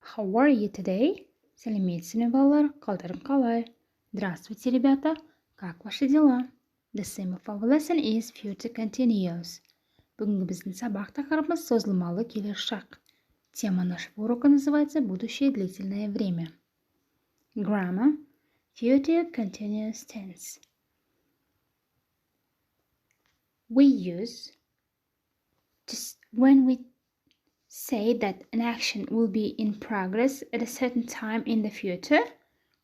How are you today? Сәлеметсің балалар, қалдарың қалай? Здравствуйте, ребята. Как ваши дела? The theme of our lesson is future continuous. Бүгінгі біздің сабақ тақырыбымыз созылмалы келер шақ. Тема нашего урока называется «Будущее длительное время». Grammar. Future continuous tense. We use when we say that an action will be in progress at a certain time in the future,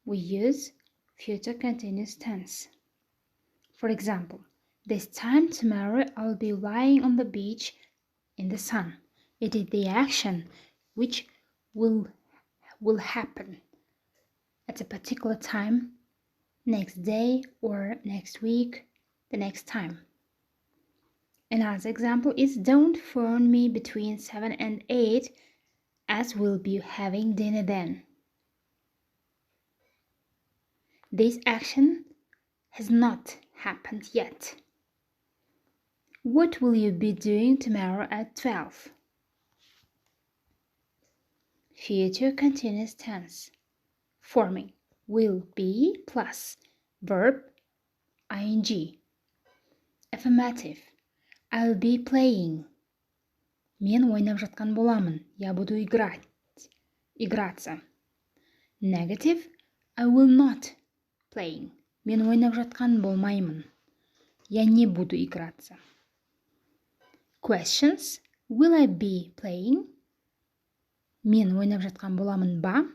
we use future continuous tense. For example, this time tomorrow I'll be lying on the beach in the sun. It is the action which will happen at a particular time, next day or next week, the next time. Another example is don't phone me between 7 and 8 as we'll be having dinner then. This action has not happened yet. What will you be doing tomorrow at 12? Future continuous tense. Forming will be plus verb ing. Affirmative. I'll be playing. Мен ойнап жатқан боламын. Я буду играть. Играться. Negative. I will not playing. Мен ойнап жатқан болмаймын. Я не буду играться. Questions. Will I be playing? Мен ойнап жатқан боламын ба?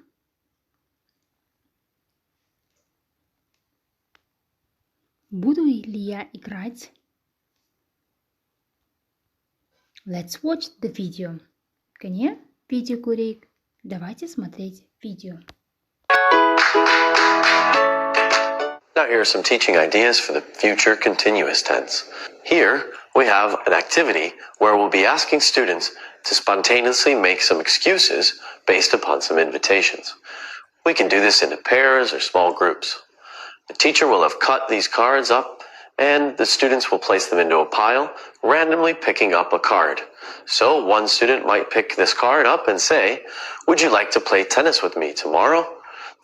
Буду ли я играть? Let's watch the video. Кәне, видео көрейік. Давайте смотреть видео. Now here are some teaching ideas for the future continuous tense. Here we have an activity where we'll be asking students to spontaneously make some excuses based upon some invitations. We can do this in pairs or small groups. The teacher will have cut these cards up and the students will place them into a pile, randomly picking up a card. So one student might pick this card up and say, "Would you like to play tennis with me tomorrow?"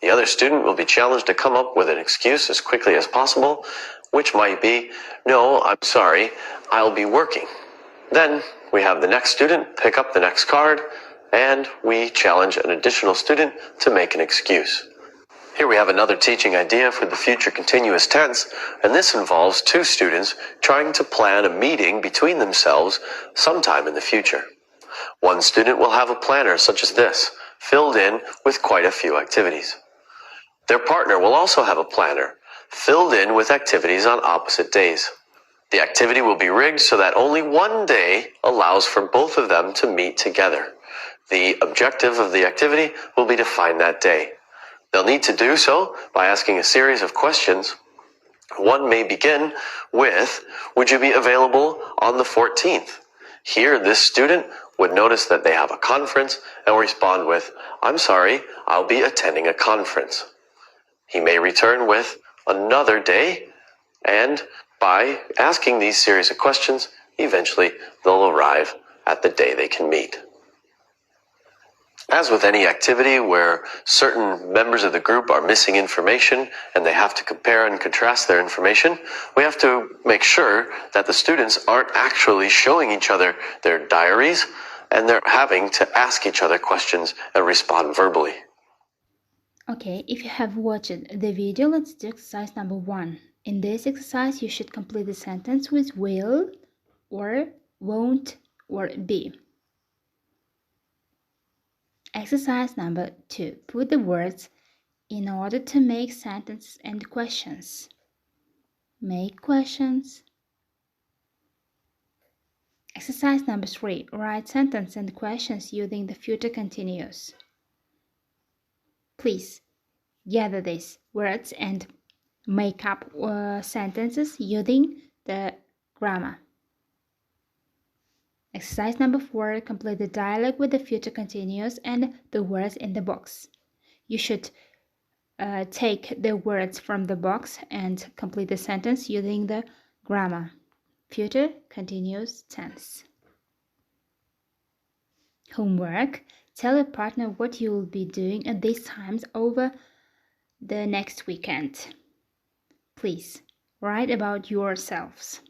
The other student will be challenged to come up with an excuse as quickly as possible, which might be, "No, I'm sorry, I'll be working." Then we have the next student pick up the next card, and we challenge an additional student to make an excuse. Here we have another teaching idea for the future continuous tense, and this involves two students trying to plan a meeting between themselves sometime in the future. One student will have a planner such as this, filled in with quite a few activities. Their partner will also have a planner, filled in with activities on opposite days. The activity will be rigged so that only one day allows for both of them to meet together. The objective of the activity will be to find that day. They'll need to do so by asking a series of questions. One may begin with, "Would you be available on the 14th? Here, this student would notice that they have a conference and respond with, "I'm sorry, I'll be attending a conference." He may return with another day, and by asking these series of questions, eventually they'll arrive at the day they can meet. As with any activity where certain members of the group are missing information and they have to compare and contrast their information, we have to make sure that the students aren't actually showing each other their diaries and they're having to ask each other questions and respond verbally. Okay, if you have watched the video, let's do exercise number 1. In this exercise, you should complete the sentence with will or won't or be. Exercise number 2. Put the words in order to make sentences and questions. Make questions. Exercise number 3. Write sentences and questions using the future continuous. Please gather these words and make up sentences using the grammar. Exercise number 4. Complete the dialogue with the future continuous and the words in the box. You should take the words from the box and complete the sentence using the grammar. Future continuous tense. Homework. Tell your partner what you will be doing at these times over the next weekend. Please write about yourselves.